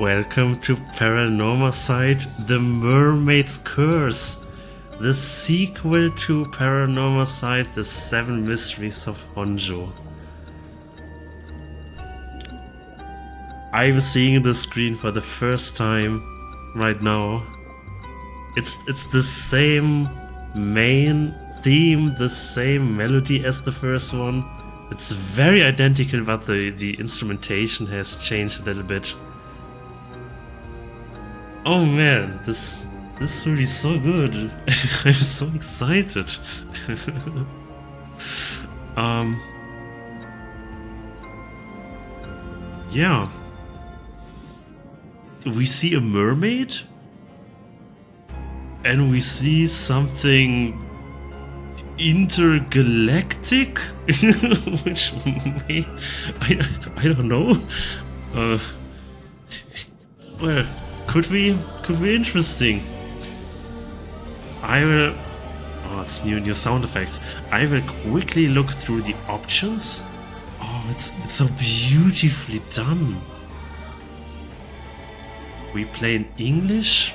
Welcome to PARANORMASIGHT, The Mermaid's Curse, the sequel to PARANORMASIGHT, The Seven Mysteries of Honjo. I'm seeing the screen for the first time right now. It's the same main theme, the same melody as the first one. It's very identical, but the instrumentation has changed a little bit. Oh man, this will be so good. I'm so excited. Yeah. We see a mermaid and we see something intergalactic, which may, I don't know. Well, could be interesting. I will. Oh, it's new sound effects. I will quickly look through the options. Oh, it's so beautifully done. We play in English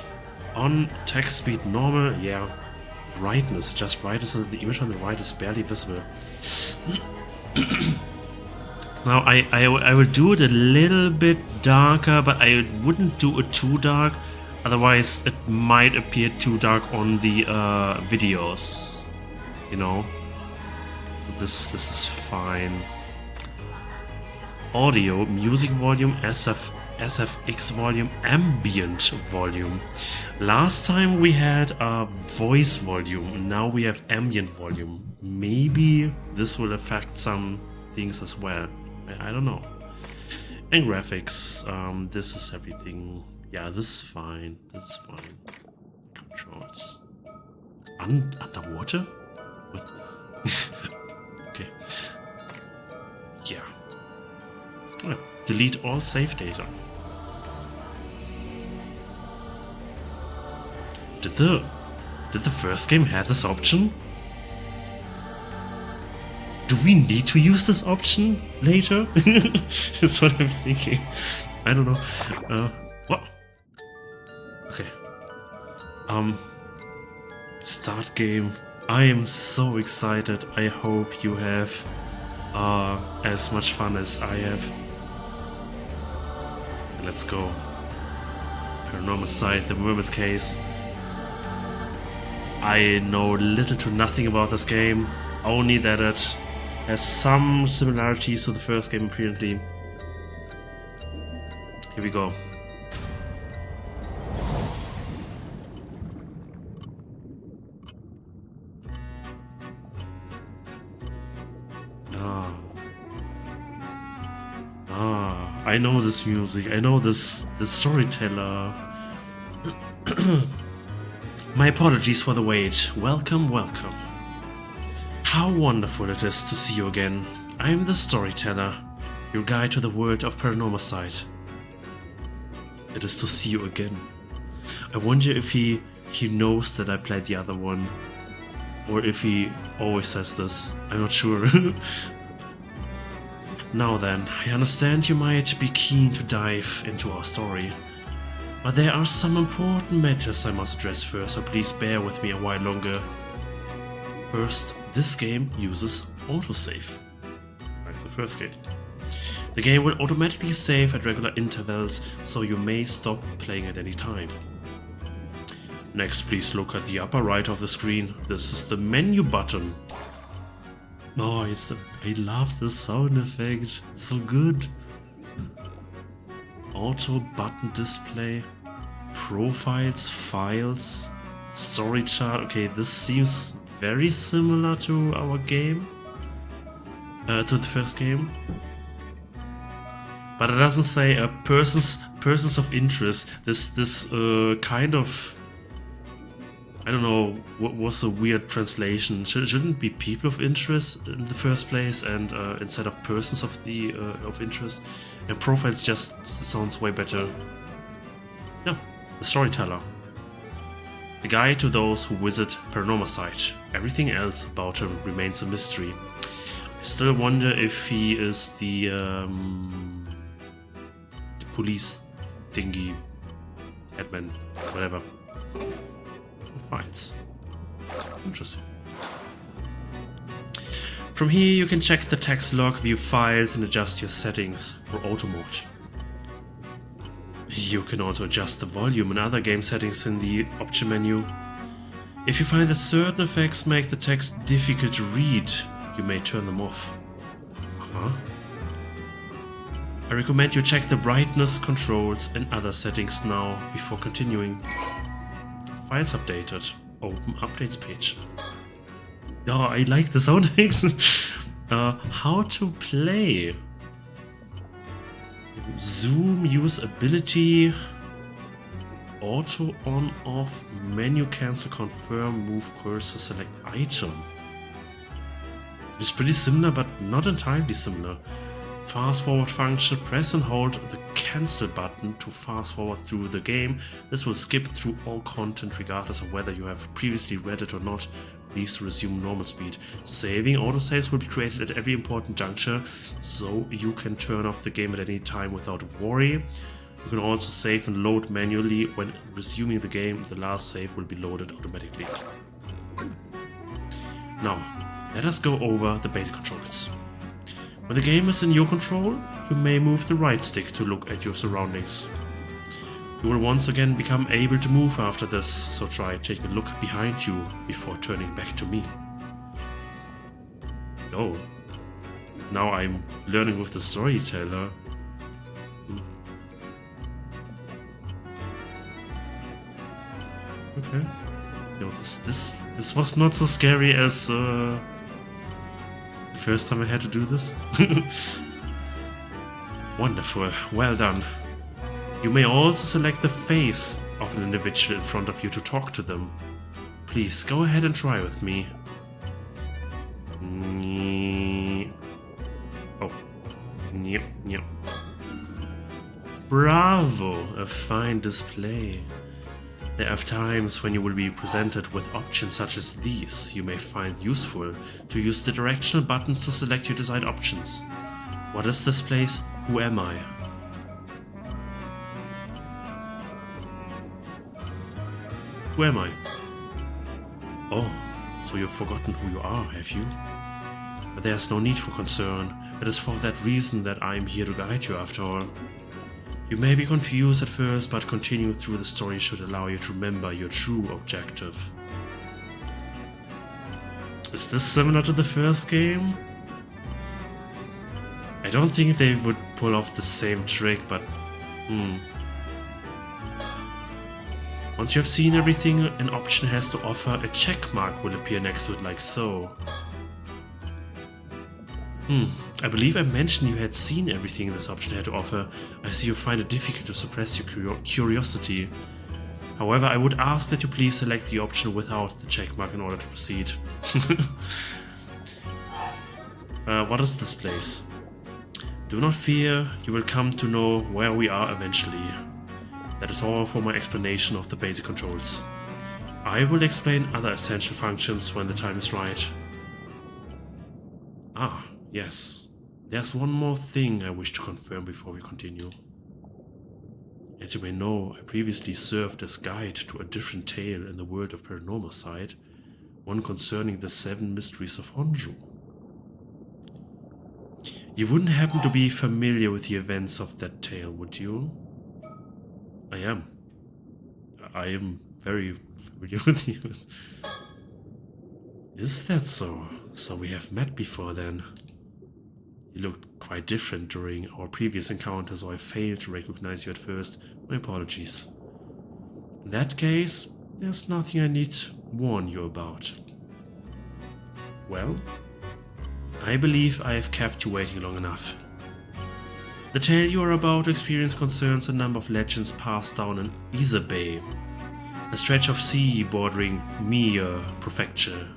on text speed normal. Yeah, brightness, just brightness so that the image on the right is barely visible. Now I will do it a little bit darker, but I wouldn't do it too dark, otherwise it might appear too dark on the videos, you know. This is fine. Audio, music volume, SFX volume, ambient volume. Last time we had voice volume, now we have ambient volume. Maybe this will affect some things as well. I don't know. And graphics, this is everything. Yeah, this is fine. This is fine. Controls. Underwater? What? Okay. Yeah. Oh, delete all save data. Did the first game have this option? Do we need to use this option later? That's what I'm thinking. I don't know. What? Okay. Start game. I am so excited. I hope you have as much fun as I have. Let's go. PARANORMASIGHT, the Mermaid's Case. I know little to nothing about this game. Only that it has some similarities to the first game apparently. Here we go. I know this music. I know this storyteller. My apologies for the wait. Welcome, welcome. How wonderful it is to see you again. I am the storyteller, your guide to the world of PARANORMASIGHT. It is to see you again. I wonder if he knows that I played the other one, or if he always says this. I'm not sure. Now then, I understand you might be keen to dive into our story, but there are some important matters I must address first, so please bear with me a while longer. First, this game uses autosave, like the first game. The game will automatically save at regular intervals, so you may stop playing at any time. Next, please look at the upper right of the screen. This is the menu button. Oh, I love the sound effect. It's so good. Auto button display, profiles, files, story chart. Okay, this seems very similar to our game, to the first game, but it doesn't say persons of interest. This kind of, I don't know, what was a weird translation. Shouldn't be people of interest in the first place, and instead of persons of interest, and profiles just sounds way better. Yeah, the storyteller. The guide to those who visit PARANORMASIGHT. Everything else about him remains a mystery. I still wonder if he is the police thingy, admin, whatever. Files. Interesting. From here you can check the text log, view files and adjust your settings for auto mode. You can also adjust the volume and other game settings in the option menu. If you find that certain effects make the text difficult to read, you may turn them off. I recommend you check the brightness controls and other settings now before continuing. Files updated. Open updates page. Oh, I like the sound effects. How to play. Zoom, use ability. Auto on off. Menu cancel, confirm, move cursor, select item. It's pretty similar, but not entirely similar. Fast forward function, press and hold the cancel button to fast forward through the game. This will skip through all content regardless of whether you have previously read it or not. Please resume normal speed. Saving autosaves will be created at every important juncture, so you can turn off the game at any time without worry. You can also save and load manually. When resuming the game, the last save will be loaded automatically. Now, let us go over the basic controls. When the game is in your control, you may move the right stick to look at your surroundings. You will once again become able to move after this, so try taking a look behind you before turning back to me. Oh, now I'm learning with the storyteller. Okay. No, this was not so scary as first time I had to do this. Wonderful, well done. You may also select the face of an individual in front of you to talk to them. Please go ahead and try with me. Oh, yep. Bravo, a fine display. There are times when you will be presented with options such as these. You may find useful to use the directional buttons to select your desired options. What is this place? Who am I? Who am I? Oh, so you've forgotten who you are, have you? But there's no need for concern. It is for that reason that I'm here to guide you after all. You may be confused at first, but continuing through the story should allow you to remember your true objective. Is this similar to the first game? I don't think they would pull off the same trick, but Once you have seen everything an option has to offer, a check mark will appear next to it like so. I believe I mentioned you had seen everything this option had to offer. I see you find it difficult to suppress your curiosity. However, I would ask that you please select the option without the checkmark in order to proceed. What is this place? Do not fear, you will come to know where we are eventually. That is all for my explanation of the basic controls. I will explain other essential functions when the time is right. Ah, yes. There's one more thing I wish to confirm before we continue. As you may know, I previously served as guide to a different tale in the world of Paranormasight, one concerning the 7 mysteries of Honju. You wouldn't happen to be familiar with the events of that tale, would you? I am. I am very familiar with you. Is that so? So we have met before then. You looked quite different during our previous encounter, so I failed to recognize you at first. My apologies. In that case, there's nothing I need to warn you about. Well, I believe I have kept you waiting long enough. The tale you are about to experience concerns a number of legends passed down in Ise Bay, a stretch of sea bordering Mia Prefecture.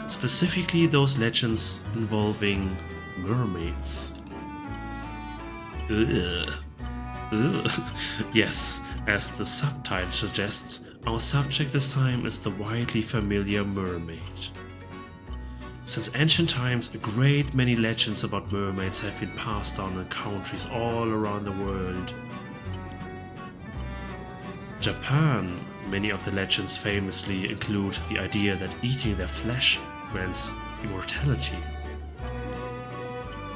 Specifically those legends involving mermaids. Yes, as the subtitle suggests, our subject this time is the widely familiar mermaid. Since ancient times, a great many legends about mermaids have been passed down in countries all around the world. Japan, many of the legends famously include the idea that eating their flesh grants immortality.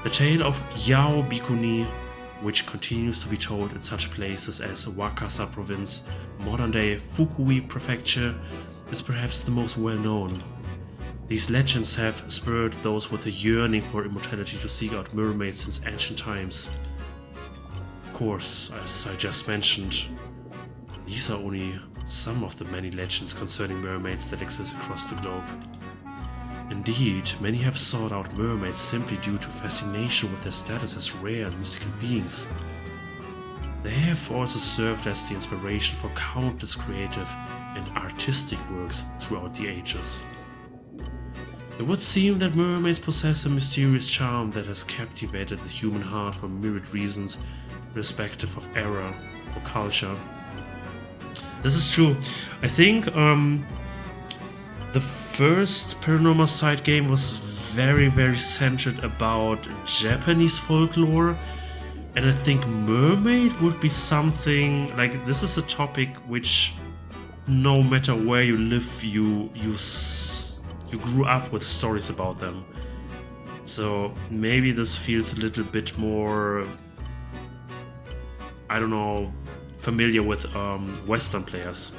The tale of Yao Bikuni, which continues to be told in such places as Wakasa province, modern-day Fukui prefecture, is perhaps the most well-known. These legends have spurred those with a yearning for immortality to seek out mermaids since ancient times. Of course, as I just mentioned, these are only some of the many legends concerning mermaids that exist across the globe. Indeed, many have sought out mermaids simply due to fascination with their status as rare and mystical beings. They have also served as the inspiration for countless creative and artistic works throughout the ages. It would seem that mermaids possess a mysterious charm that has captivated the human heart for myriad reasons, irrespective of era or culture. This is true. I think the first Paranormasight game was very centered about Japanese folklore, and I think Mermaid would be something like, this is a topic which no matter where you live, you grew up with stories about them. So maybe this feels a little bit more, I don't know, familiar with Western players.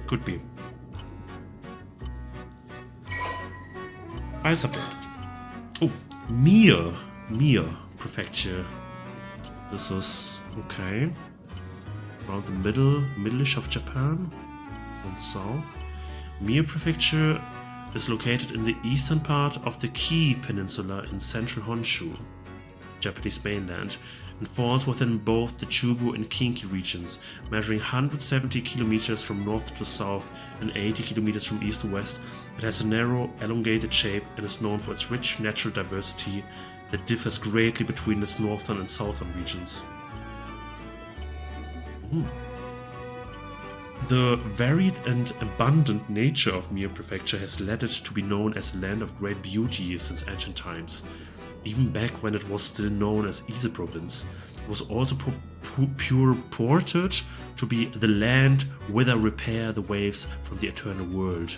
Could be. I'll support it. Oh, Mir prefecture. This is okay. Around the middle-ish of Japan, in the south. Mir prefecture is located in the eastern part of the Kii Peninsula in central Honshu, Japanese mainland, and falls within both the Chubu and Kinki regions, measuring 170 kilometers from north to south and 80 kilometers from east to west. It has a narrow, elongated shape and is known for its rich natural diversity that differs greatly between its northern and southern regions. The varied and abundant nature of Mir Prefecture has led it to be known as a land of great beauty since ancient times. Even back when it was still known as Ise Province, it was also purported to be the land whither repair the waves from the eternal world,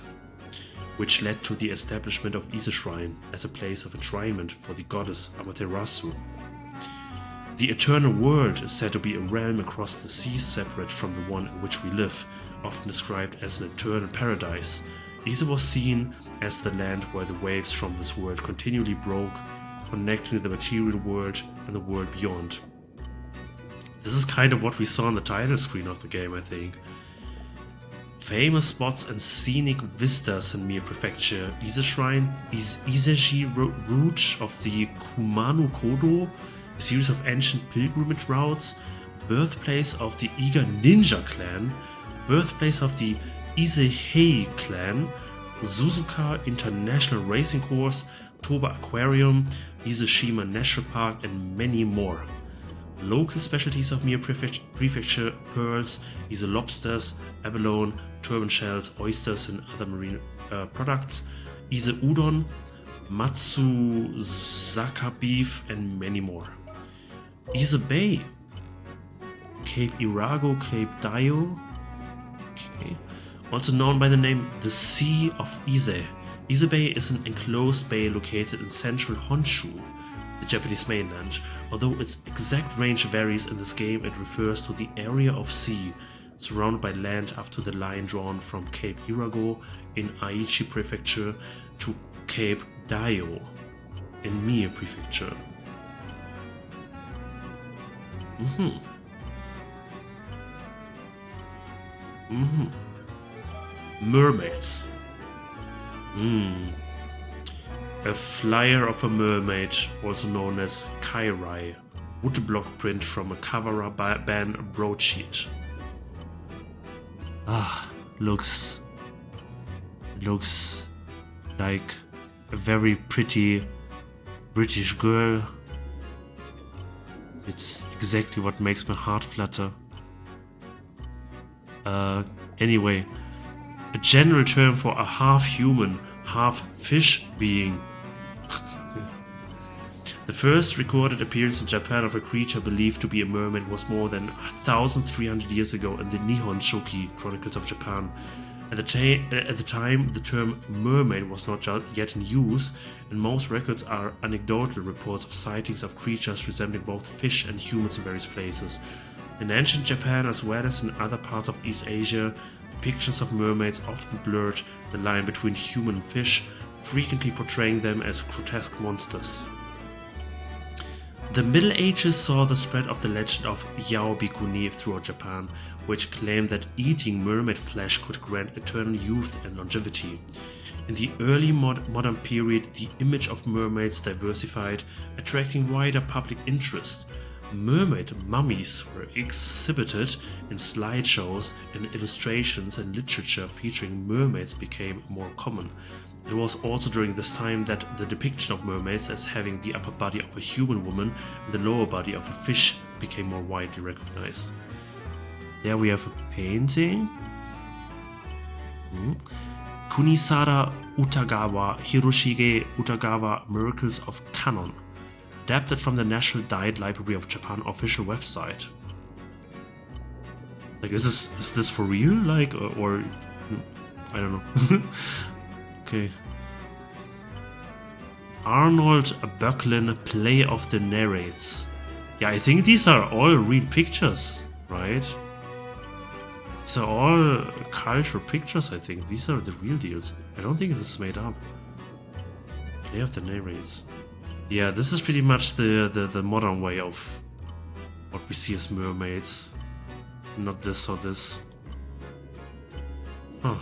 which led to the establishment of Ise Shrine as a place of enshrinement for the goddess Amaterasu. The eternal world is said to be a realm across the seas separate from the one in which we live, often described as an eternal paradise. Ise was seen as the land where the waves from this world continually broke, connecting the material world and the world beyond. This is kind of what we saw on the title screen of the game, I think. Famous spots and scenic vistas in Mir Prefecture: Ise Shrine, Iseji Route of the Kumano Kodo, a series of ancient pilgrimage routes, birthplace of the Iga Ninja clan, birthplace of the Isehei clan, Suzuka International Racing Course, Toba Aquarium, Ise-Shima National Park, and many more. Local specialties of Mir Prefecture: pearls, Ise lobsters, abalone, turban shells, oysters, and other marine products, Ise udon, Matsuzaka beef, and many more. Ise Bay, Cape Irago, Cape Dio, okay, also known by the name the Sea of Ise. Ise Bay is an enclosed bay located in central Honshu, the Japanese mainland. Although its exact range varies in this game, it refers to the area of sea surrounded by land up to the line drawn from Cape Irago in Aichi Prefecture to Cape Dio in Mie Prefecture. Mermaids. A flyer of a mermaid, also known as Kairai, woodblock print from a Kavara ban broadsheet. Looks like a very pretty British girl. It's exactly what makes my heart flutter. Anyway, a general term for a half-human, half-fish being. The first recorded appearance in Japan of a creature believed to be a mermaid was more than 1,300 years ago in the Nihon Shoki Chronicles of Japan. At the time, the term mermaid was not yet in use, and most records are anecdotal reports of sightings of creatures resembling both fish and humans in various places. In ancient Japan, as well as in other parts of East Asia, depictions of mermaids often blurred the line between human and fish, frequently portraying them as grotesque monsters. The Middle Ages saw the spread of the legend of Yaobikuni throughout Japan, which claimed that eating mermaid flesh could grant eternal youth and longevity. In the early modern period, the image of mermaids diversified, attracting wider public interest. Mermaid mummies were exhibited in slideshows, and illustrations and literature featuring mermaids became more common. It was also during this time that the depiction of mermaids as having the upper body of a human woman and the lower body of a fish became more widely recognized. There we have a painting. Kunisada Utagawa, Hiroshige Utagawa, Miracles of Canon. Adapted from the National Diet Library of Japan official website. Like, is this for real? Like, or I don't know. Okay. Arnold Böcklin, Play of the Narrates. Yeah, I think these are all real pictures, right? These are all cultural pictures, I think. These are the real deals. I don't think this is made up. Play of the Narrates. Yeah, this is pretty much the modern way of what we see as mermaids. Not this or this. Huh.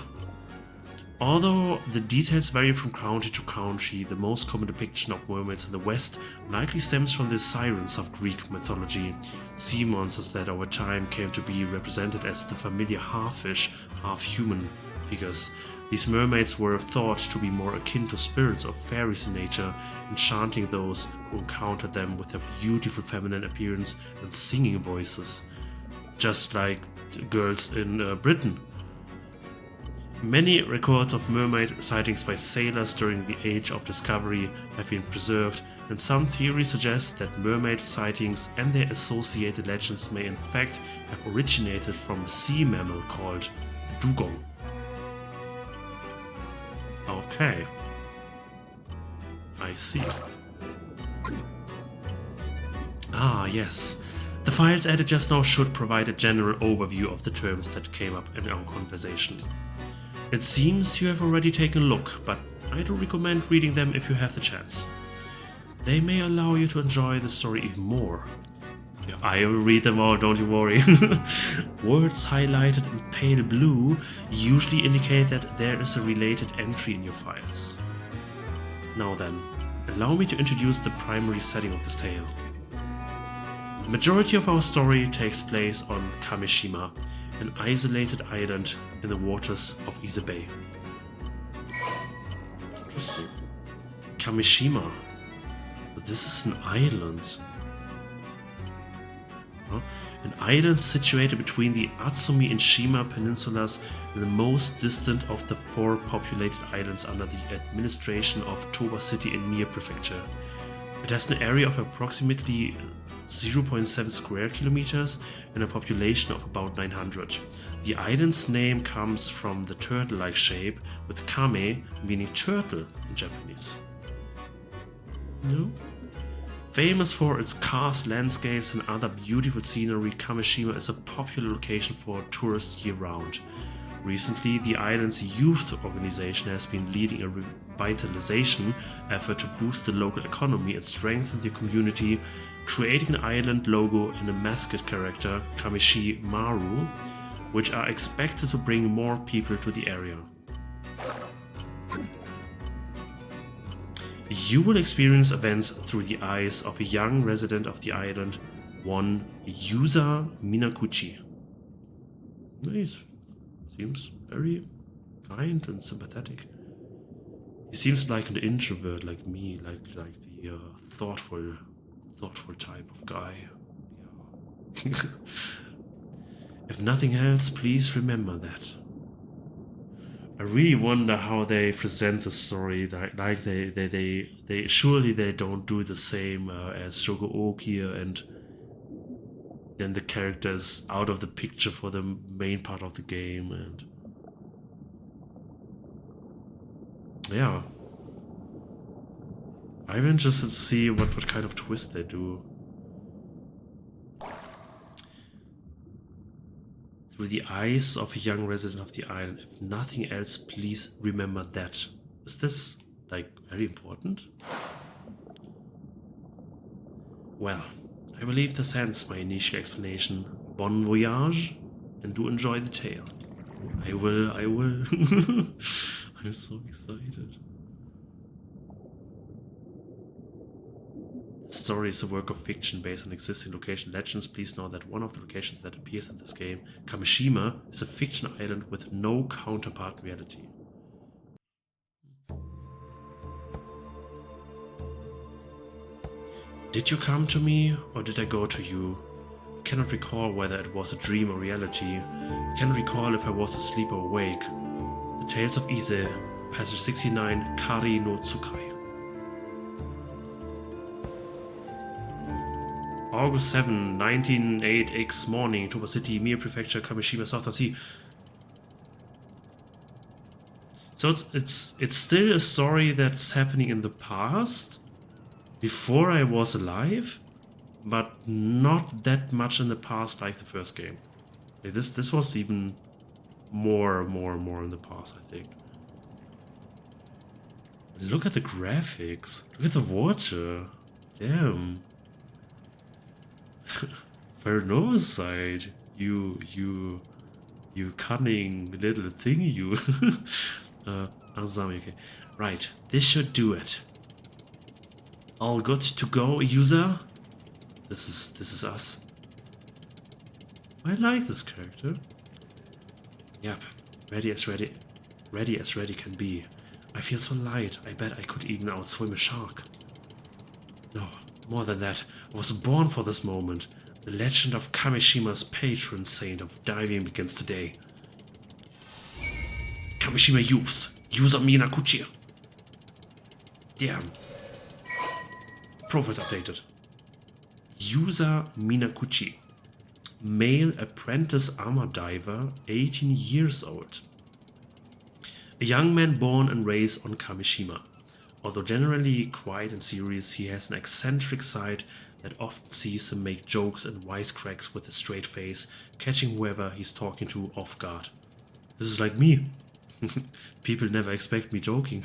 Although the details vary from country to country, the most common depiction of mermaids in the West likely stems from the sirens of Greek mythology, sea monsters that over time came to be represented as the familiar half-fish, half-human figures. These mermaids were thought to be more akin to spirits or fairies in nature, enchanting those who encountered them with their beautiful feminine appearance and singing voices, just like girls in Britain. Many records of mermaid sightings by sailors during the Age of Discovery have been preserved, and some theories suggest that mermaid sightings and their associated legends may in fact have originated from a sea mammal called dugong. Okay. I see. Ah, yes. The files added just now should provide a general overview of the terms that came up in our conversation. It seems you have already taken a look, but I do recommend reading them if you have the chance. They may allow you to enjoy the story even more. Yeah, I will read them all, don't you worry. Words highlighted in pale blue usually indicate that there is a related entry in your files. Now then, allow me to introduce the primary setting of this tale. The majority of our story takes place on Kamishima, an isolated island in the waters of Ise Bay. Interesting. Kamishima. This is an island. Huh? An island situated between the Atsumi and Shima peninsulas and the most distant of the 4 populated islands under the administration of Toba City in Mie Prefecture. It has an area of approximately 0.7 square kilometers and a population of about 900. The island's name comes from the turtle-like shape, with kame meaning turtle in Japanese. No? Famous for its karst landscapes and other beautiful scenery, Kamishima is a popular location for tourists year-round. Recently, the island's youth organization has been leading a revitalization effort to boost the local economy and strengthen the community, creating an island logo and a mascot character, Kamishi Maru, which are expected to bring more people to the area. You will experience events through the eyes of a young resident of the island, one Yusa Minakuchi. Nice. Seems very kind and sympathetic. He seems like an introvert, like me, like the thoughtful type of guy. Yeah. If nothing else, please remember that. I really wonder how they present the story. Like they surely they don't do the same as Shogooki, and then the characters out of the picture for the main part of the game. And yeah, I'm interested to see what kind of twist they do. Through the eyes of a young resident of the island. If nothing else, please remember that. Is this, like, very important? Well, I believe this ends my initial explanation. Bon voyage, and do enjoy the tale. I will. I'm so excited. The story is a work of fiction based on existing location legends. Please know that one of the locations that appears in this game, Kamishima, is a fiction island with no counterpart in reality. Did you come to me, or did I go to you? I cannot recall whether it was a dream or reality. I cannot recall if I was asleep or awake. The Tales of Ise, Passage 69, Kari no Tsukai. August 7, 1908 morning, Toba City, Mie Prefecture, Kamishima, Southern Sea. So it's still a story that's happening in the past, before I was alive, but not that much in the past like the first game. This was even more in the past, I think. Look at the graphics. Look at the water. Damn. PARANORMASIGHT. You cunning little thing, you. Azami, okay. Right, this should do it. All good to go, user? This is us. I like this character. Yep, ready as ready can be. I feel so light, I bet I could even outswim a shark. No, more than that, I was born for this moment. The legend of Kamishima's patron saint of diving begins today. Kamishima Youth, user Minakuchi. Damn. Profiles updated. User Minakuchi. Male apprentice armor diver, 18 years old. A young man born and raised on Kamishima. Although generally quiet and serious, he has an eccentric side that often sees him make jokes and wisecracks with a straight face, catching whoever he's talking to off guard. This is like me. People never expect me joking.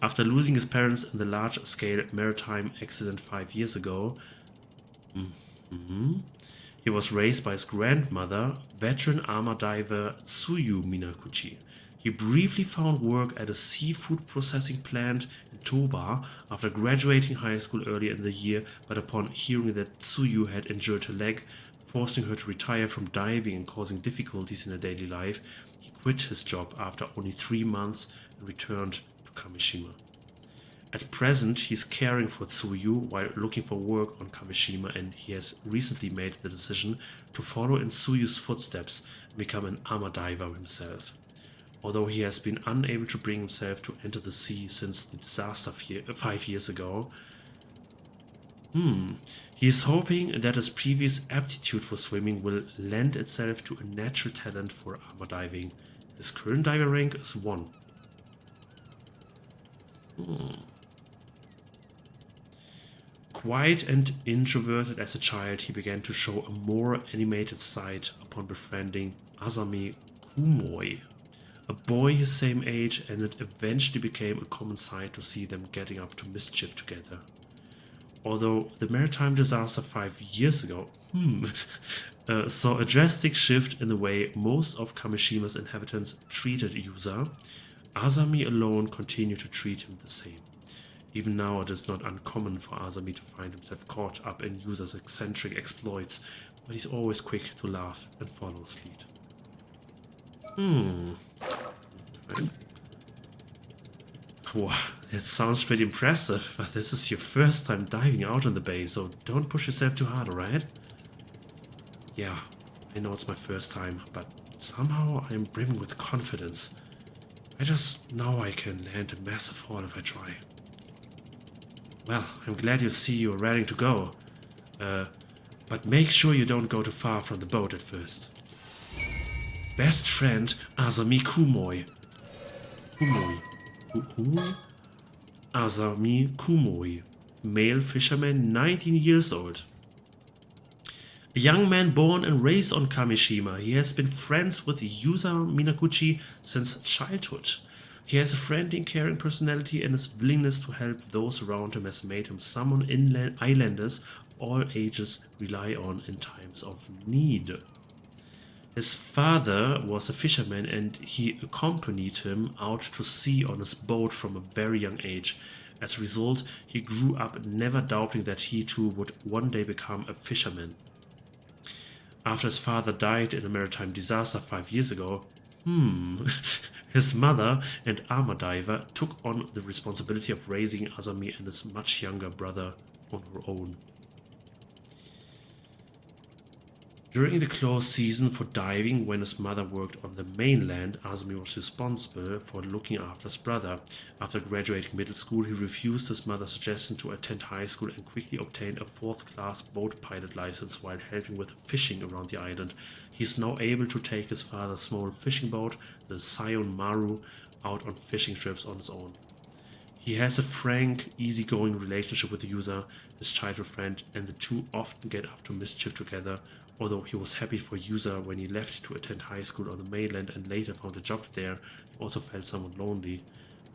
After losing his parents in the large-scale maritime accident 5 years ago, he was raised by his grandmother, veteran armor diver Tsuyu Minakuchi. He briefly found work at a seafood processing plant in Toba after graduating high school earlier in the year, but upon hearing that Tsuyu had injured her leg, forcing her to retire from diving and causing difficulties in her daily life, he quit his job after only 3 months and returned to Kamishima. At present, he is caring for Tsuyu while looking for work on Kamishima, and he has recently made the decision to follow in Tsuyu's footsteps and become an armor diver himself. Although he has been unable to bring himself to enter the sea since the disaster 5 years ago, he is hoping that his previous aptitude for swimming will lend itself to a natural talent for armor diving. His current diver rank is 1. Quiet and introverted as a child, he began to show a more animated side upon befriending Asami Kumoi, a boy his same age, and it eventually became a common sight to see them getting up to mischief together. Although the maritime disaster 5 years ago saw a drastic shift in the way most of Kamishima's inhabitants treated Yusa, Asami alone continued to treat him the same. Even now, it is not uncommon for Asami to find himself caught up in Yusa's eccentric exploits, but he's always quick to laugh and follow his lead. Okay. Wow, that sounds pretty impressive, but this is your first time diving out in the bay, so don't push yourself too hard, alright? Yeah, I know it's my first time, but Somehow I'm brimming with confidence. I just know I can land a massive haul if I try. Well, I'm glad you see you're ready to go. But make sure you don't go too far from the boat at first. Best friend Azami Kumoi. Kumoi. Who? Azami Kumoi. Male fisherman, 19 years old. A young man born and raised on Kamishima, he has been friends with Yusa Minaguchi since childhood. He has a friendly and caring personality, and his willingness to help those around him has made him someone islanders of all ages rely on in times of need. His father was a fisherman, and he accompanied him out to sea on his boat from a very young age. As a result, he grew up never doubting that he too would one day become a fisherman. After his father died in a maritime disaster 5 years ago, his mother, an armor diver, took on the responsibility of raising Azami and his much younger brother on her own. During the close season for diving, when his mother worked on the mainland, Azami was responsible for looking after his brother. After graduating middle school, he refused his mother's suggestion to attend high school and quickly obtained a 4th-class boat pilot license while helping with fishing around the island. He is now able to take his father's small fishing boat, the Sion Maru, out on fishing trips on his own. He has a frank, easygoing relationship with Yusa, his childhood friend, and the two often get up to mischief together. Although he was happy for Yusa when he left to attend high school on the mainland and later found a job there, he also felt somewhat lonely.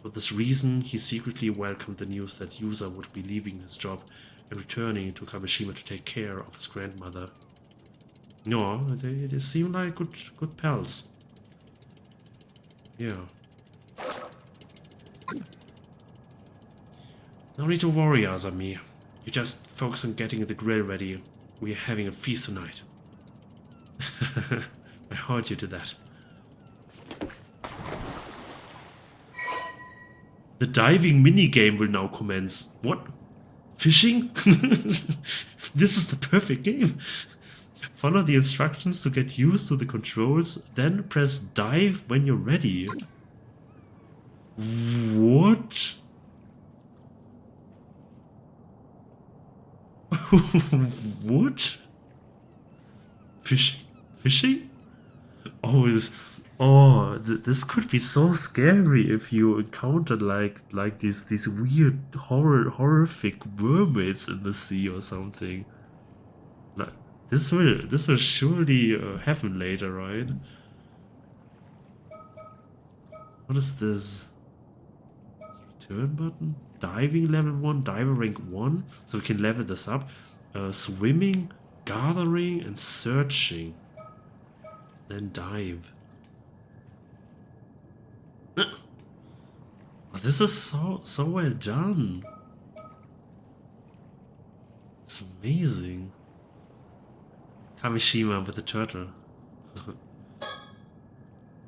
For this reason, he secretly welcomed the news that Yusa would be leaving his job and returning to Kamishima to take care of his grandmother. No, they seem like good pals. Yeah. No need to worry, Azami. You just focus on getting the grill ready. We're having a feast tonight. I hold you to that. The diving minigame will now commence. What? Fishing? This is the perfect game. Follow the instructions to get used to the controls, then press dive when you're ready. What? What? Fishing? Oh, this could be so scary if you encountered like these weird horrific mermaids in the sea or something. Like this will surely happen later, right? What is this? Return button? Diving level 1, diver rank 1, so we can level this up. Swimming, gathering, and searching. Then dive. This is so well done. It's amazing. Kamishima with the turtle.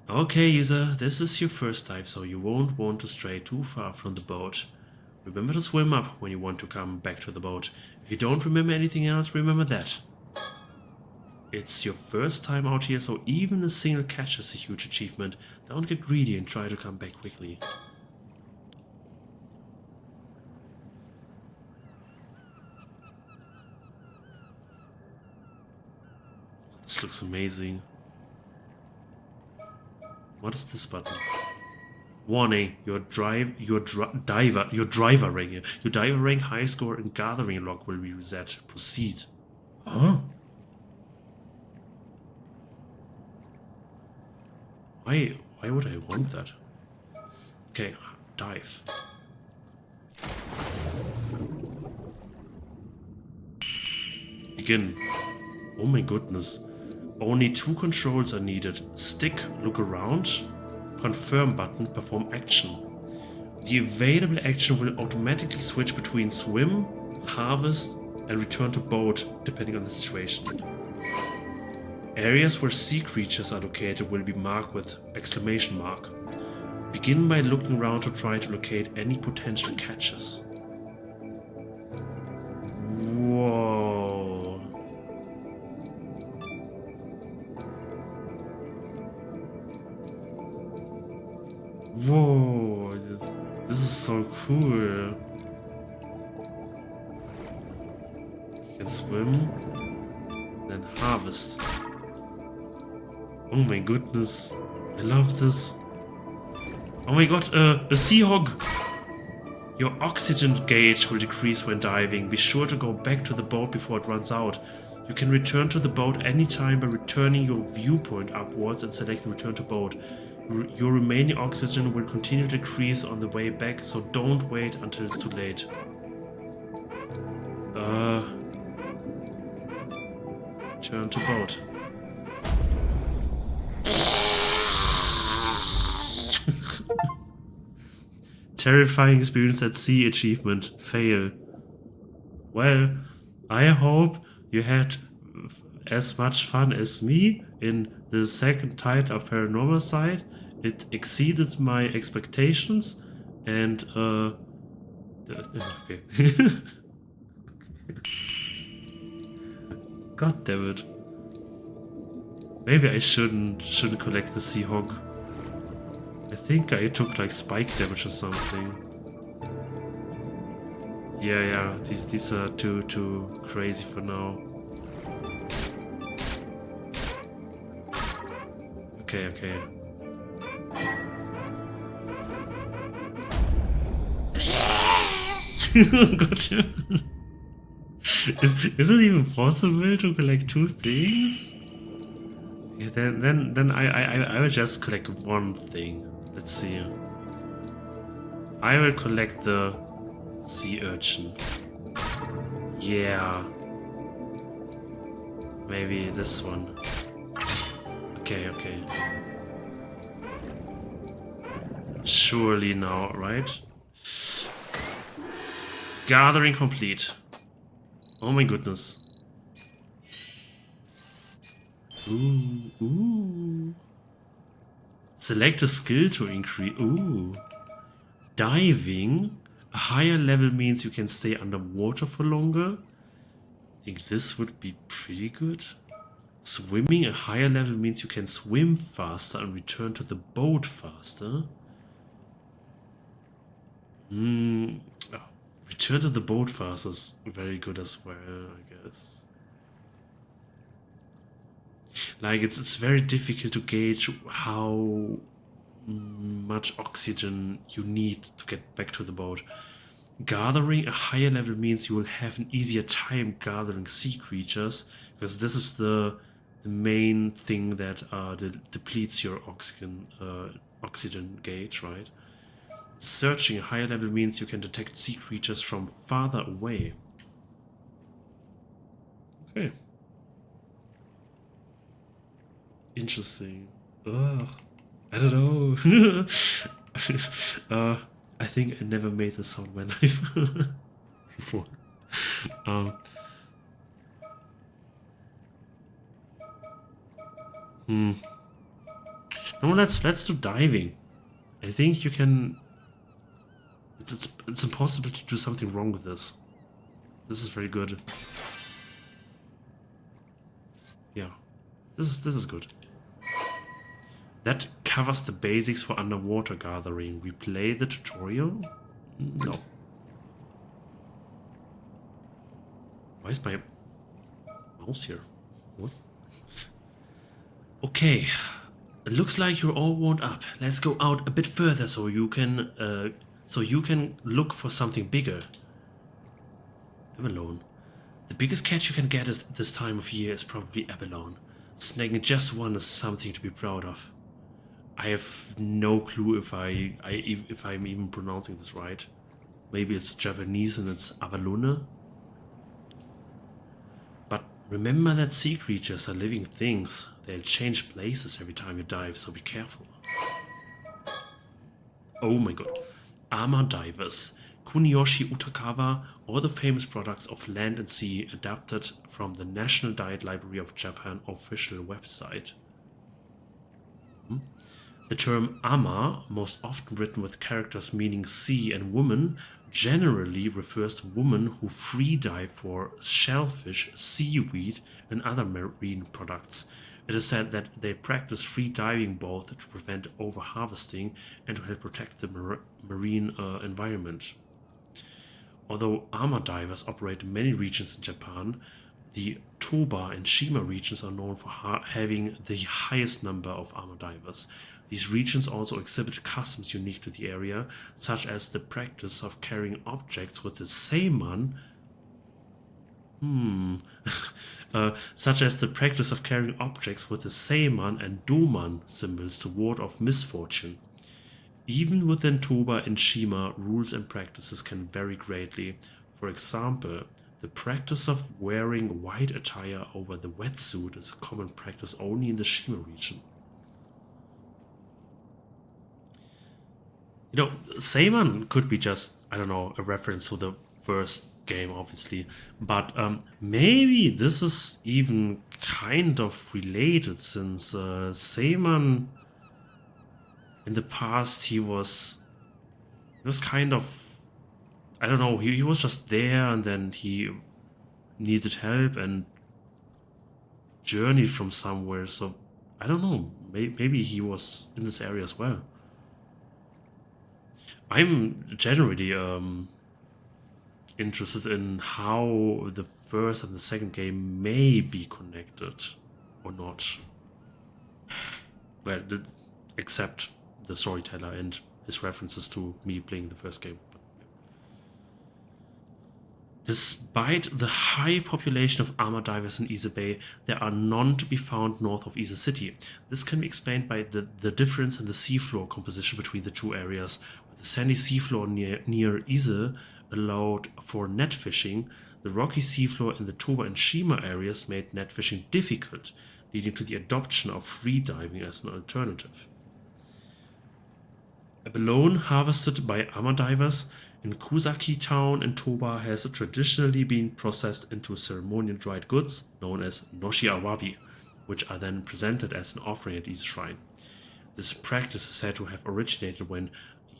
Okay, user, this is your first dive, so you won't want to stray too far from the boat. Remember to swim up when you want to come back to the boat. If you don't remember anything else, remember that. It's your first time out here, so even a single catch is a huge achievement. Don't get greedy and try to come back quickly. This looks amazing. What is this button? Warning, your driver rank, high score, and gathering log will be reset. Proceed. Huh? Why would I want that? Okay, dive. Begin. Oh my goodness. Only 2 controls are needed. Stick, look around. Confirm button, perform action. The available action will automatically switch between swim, harvest, and return to boat, depending on the situation. Areas where sea creatures are located will be marked with exclamation mark. Begin by looking around to try to locate any potential catches. Whoa. Whoa, this is so cool. You can swim, then harvest. Oh my goodness, I love this. Oh my god, a sea hog! Your oxygen gauge will decrease when diving. Be sure to go back to the boat before it runs out. You can return to the boat anytime by returning your viewpoint upwards and selecting return to boat. Your remaining oxygen will continue to decrease on the way back, so don't wait until it's too late. Return to boat. Terrifying experience at sea achievement. Fail. Well, I hope you had as much fun as me in the second title of Paranormasight. It exceeded my expectations and okay. God damn it. Maybe I shouldn't collect the sea hog. I think I took like spike damage or something. Yeah, these are too crazy for now. Okay. Gotcha. Is it even possible to collect two things? Okay, then I will just collect one thing. Let's see. I will collect the sea urchin. Yeah. Maybe this one. Okay. Surely now, right? Gathering complete. Oh my goodness. Ooh. Select a skill to increase. Ooh. Diving. A higher level means you can stay underwater for longer. I think this would be pretty good. Swimming. A higher level means you can swim faster and return to the boat faster. Return to the boat faster is very good as well, I guess. Like, it's very difficult to gauge how much oxygen you need to get back to the boat. Gathering a higher level means you will have an easier time gathering sea creatures, because this is the main thing that depletes your oxygen gauge, right? Searching a higher level means you can detect sea creatures from farther away. Okay. Interesting. Ugh. I don't know. I think I never made this sound in my life before. No, let's do diving. I think you can. It's impossible to do something wrong with this. This is very good. Yeah, this is good. That covers the basics for underwater gathering. Replay the tutorial? No. Why is my mouse here? What? Okay. It looks like you're all warmed up. Let's go out a bit further so you can look for something bigger. Abalone. The biggest catch you can get at this time of year is probably abalone. Snagging just one is something to be proud of. I have no clue if I'm even pronouncing this right. Maybe it's Japanese and it's abalone. But remember that sea creatures are living things. They'll change places every time you dive, so be careful. Oh my god. Armor divers. Kuniyoshi Utakawa, all the famous products of land and sea adapted from the National Diet Library of Japan official website. The term ama, most often written with characters meaning sea and woman, generally refers to women who free dive for shellfish, seaweed, and other marine products. It is said that they practice free diving both to prevent overharvesting and to help protect the marine environment. Although armor divers operate in many regions in Japan, the Toba and Shima regions are known for having the highest number of armor divers. These regions also exhibit customs unique to the area, such as the practice of carrying objects with the seiman. Such as the practice of carrying objects with the seiman and doman symbols to ward off misfortune. Even within Toba and Shima, rules and practices can vary greatly. For example, the practice of wearing white attire over the wetsuit is a common practice only in the Shima region. You know, Seiman could be just, I don't know, a reference to the first game, obviously, but maybe this is even kind of related, since Seiman in the past he was kind of, I don't know, he was just there and then he needed help and journeyed from somewhere, so I don't know, maybe he was in this area as well. I'm generally interested in how the first and the second game may be connected or not. Well, except the storyteller and his references to me playing the first game. Despite the high population of armor divers in Ise Bay, there are none to be found north of Ise City. This can be explained by the difference in the seafloor composition between the two areas. With the sandy seafloor near Ise allowed for net fishing, the rocky seafloor in the Toba and Shima areas made net fishing difficult, leading to the adoption of free diving as an alternative. Abalone harvested by armor divers in Kusaki town in Toba has traditionally been processed into ceremonial dried goods known as noshi awabi, which are then presented as an offering at Ise Shrine. This practice is said to have originated when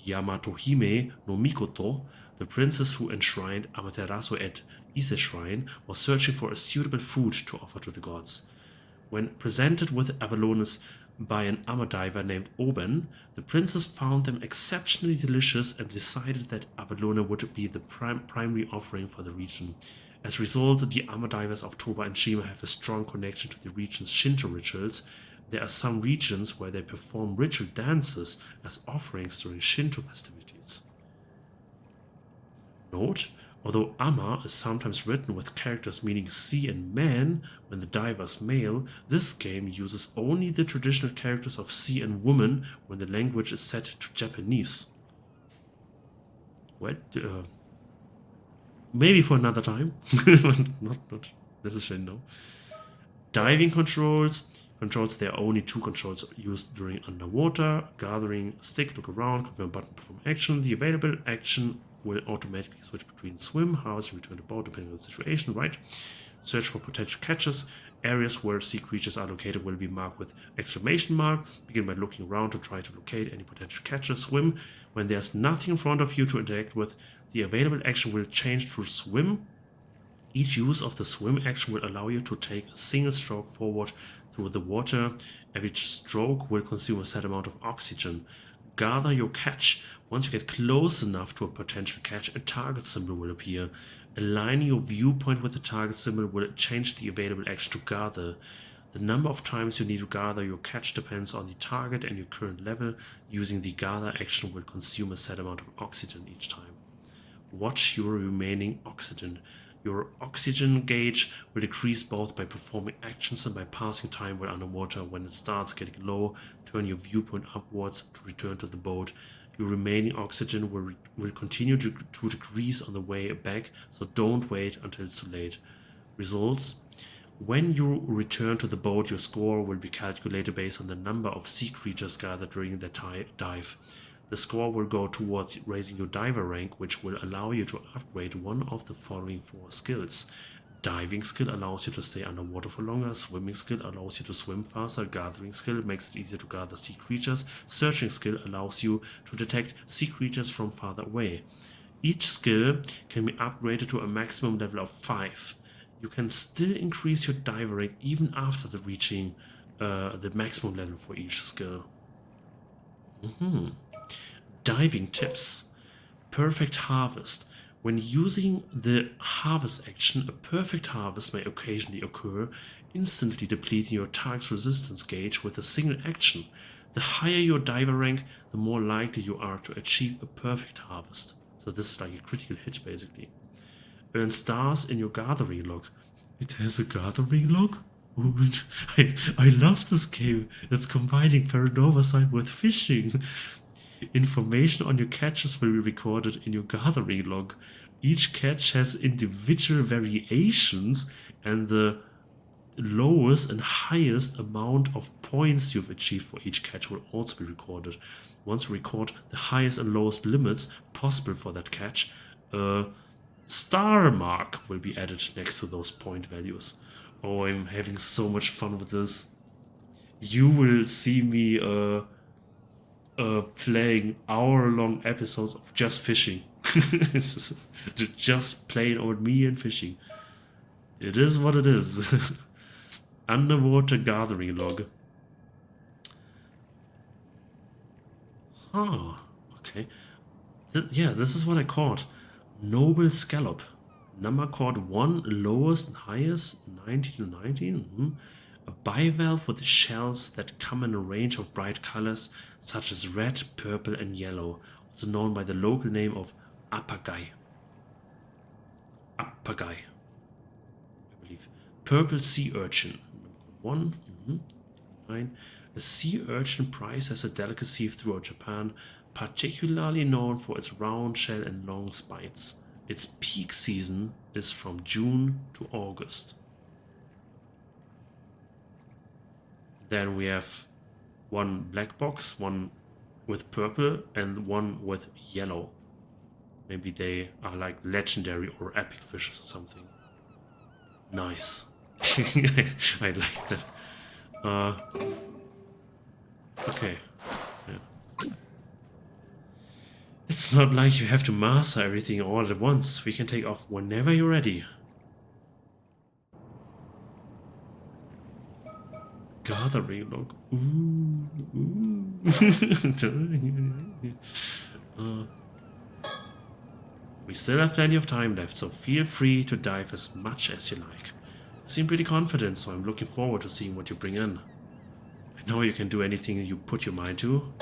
Yamatohime no Mikoto, the princess who enshrined Amaterasu at Ise Shrine, was searching for a suitable food to offer to the gods. When presented with abalones by an armor diver named Oben, the princess found them exceptionally delicious and decided that abalone would be the primary offering for the region. As a result, the armor divers of Toba and Shima have a strong connection to the region's Shinto rituals. There are some regions where they perform ritual dances as offerings during Shinto festivities. Note: although Ama is sometimes written with characters meaning sea and man when the diver is male, this game uses only the traditional characters of sea and woman when the language is set to Japanese. What? Maybe for another time. not necessarily, no. Diving controls. There are only two controls used during underwater. Gathering stick, look around, confirm button, perform action. The available action will automatically switch between swim, harvest, and return to boat depending on the situation, right? Search for potential catches. Areas where sea creatures are located will be marked with exclamation mark. Begin by looking around to try to locate any potential catches. Swim. When there's nothing in front of you to interact with, the available action will change to swim. Each use of the swim action will allow you to take a single stroke forward through the water. Every stroke will consume a set amount of oxygen. Gather your catch. Once you get close enough to a potential catch, a target symbol will appear. Aligning your viewpoint with the target symbol will change the available action to gather. The number of times you need to gather your catch depends on the target and your current level. Using the gather action will consume a set amount of oxygen each time. Watch your remaining oxygen. Your oxygen gauge will decrease both by performing actions and by passing time while underwater. When it starts getting low, turn your viewpoint upwards to return to the boat. Your remaining oxygen will continue to decrease on the way back, so don't wait until it's too late. Results: when you return to the boat, your score will be calculated based on the number of sea creatures gathered during the dive. The score will go towards raising your diver rank, which will allow you to upgrade one of the following 4 skills. Diving skill allows you to stay underwater for longer. Swimming skill allows you to swim faster. Gathering skill makes it easier to gather sea creatures. Searching skill allows you to detect sea creatures from farther away. Each skill can be upgraded to a maximum level of 5. You can still increase your diver rank even after reaching the maximum level for each skill. Diving tips. Perfect harvest. When using the harvest action, a perfect harvest may occasionally occur, instantly depleting your target's resistance gauge with a single action. The higher your diver rank, the more likely you are to achieve a perfect harvest. So this is like a critical hit, basically. Earn stars in your gathering log. It has a gathering log? Ooh, I love this game. It's combining Paranormasight with fishing. Information on your catches will be recorded in your gathering log. Each catch has individual variations, and the lowest and highest amount of points you've achieved for each catch will also be recorded. Once you record the highest and lowest limits possible for that catch, a star mark will be added next to those point values. Oh, I'm having so much fun with this. You will see me playing hour-long episodes of just fishing. It's just plain old me and fishing. It is what it is. Underwater gathering log. Ah, okay. Yeah, this is what I caught. Noble scallop. Number caught 1, lowest and highest, 19 to 19. A bivalve with shells that come in a range of bright colors, such as red, purple, and yellow, also known by the local name of apagai. Apagai, I believe. Purple sea urchin. Number 1. 9. A sea urchin prized as a delicacy throughout Japan, particularly known for its round shell and long spines. Its peak season is from June to August. Then we have one black box, one with purple, and one with yellow. Maybe they are like legendary or epic fishes or something. Nice. I like that. Okay. Yeah. It's not like you have to master everything all at once. We can take off whenever you're ready. Gathering log. We still have plenty of time left, so feel free to dive as much as you like. You seem pretty confident, so I'm looking forward to seeing what you bring in. I know you can do anything you put your mind to.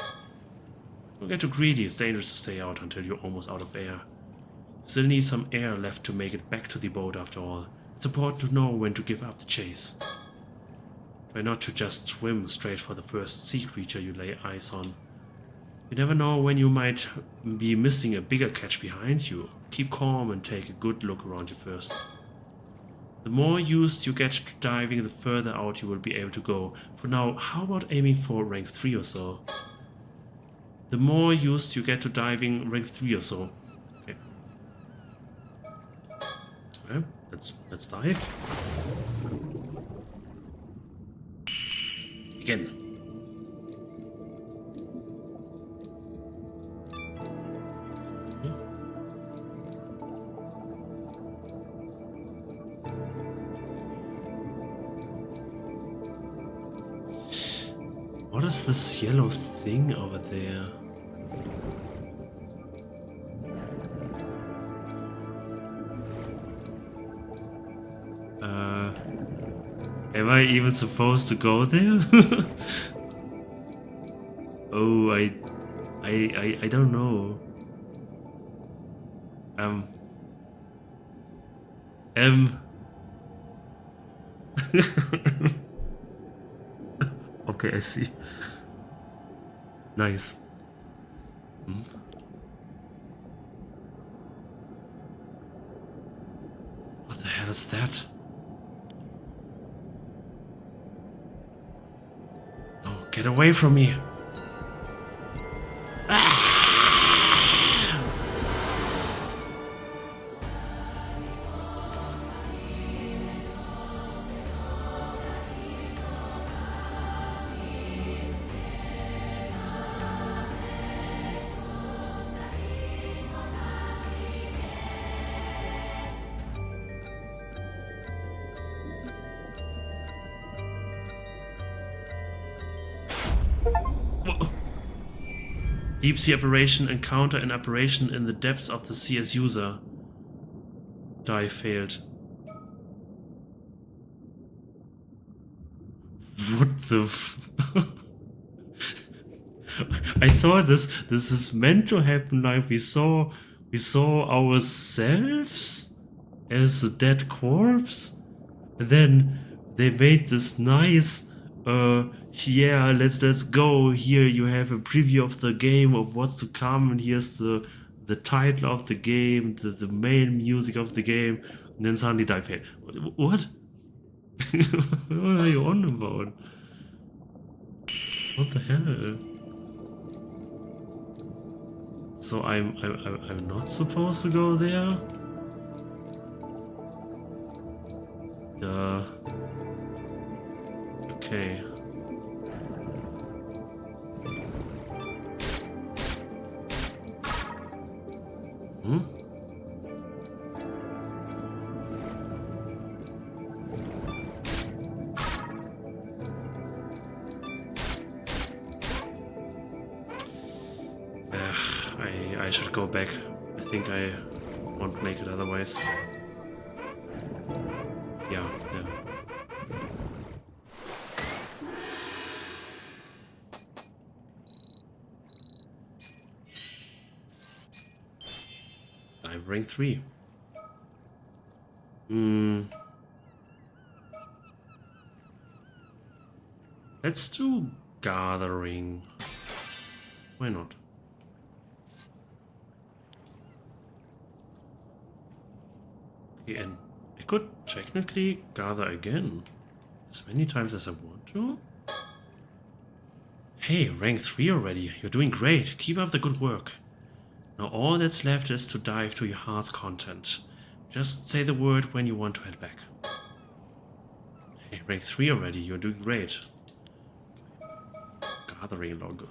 Don't get too greedy, it's dangerous to stay out until you're almost out of air. You still need some air left to make it back to the boat after all. It's important to know when to give up the chase. Try not to just swim straight for the first sea creature you lay eyes on. You never know when you might be missing a bigger catch behind you. Keep calm and take a good look around you first. The more used you get to diving, the further out you will be able to go. For now, how about aiming for rank 3 or so? The more used you get to diving, rank 3 or so. Okay. Okay, let's dive. Again. Okay. What is this yellow thing over there? Am I even supposed to go there? Oh, I don't know. Okay, I see. Nice. What the hell is that? Oh, get away from me! Deep sea operation encounter an operation in the depths of the sea as user. Dive failed. What the f I thought this is meant to happen, like we saw ourselves as a dead corpse, and then they made this nice yeah, let's go. Here you have a preview of the game, of what's to come, and here's the title of the game, the main music of the game, and then suddenly die fail. What? What are you on about? What the hell? So I'm not supposed to go there? Duh. Okay. Hmm? I should go back. I think I won't make it otherwise. Yeah. Dive rank 3. Let's do gathering. Why not? Okay, and I could technically gather again as many times as I want to. Hey, rank 3 already. You're doing great. Keep up the good work. Now all that's left is to dive to your heart's content. Just say the word when you want to head back. Hey, rank 3 already. You're doing great. Gathering log.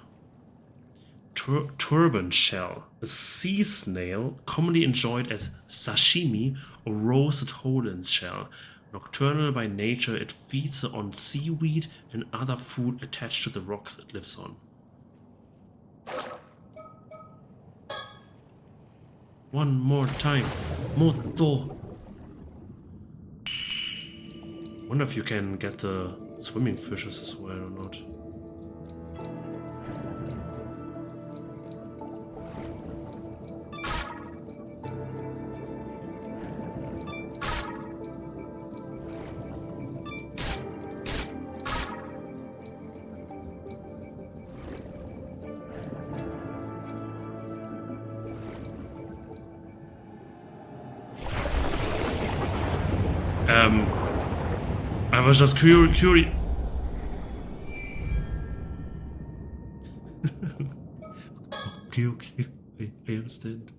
Turban shell, a sea snail commonly enjoyed as sashimi or roasted whole in shell. Nocturnal by nature, it feeds on seaweed and other food attached to the rocks it lives on. One more time. Moto. Wonder if you can get the swimming fishes as well or not. I was just curious. Okay, I understand.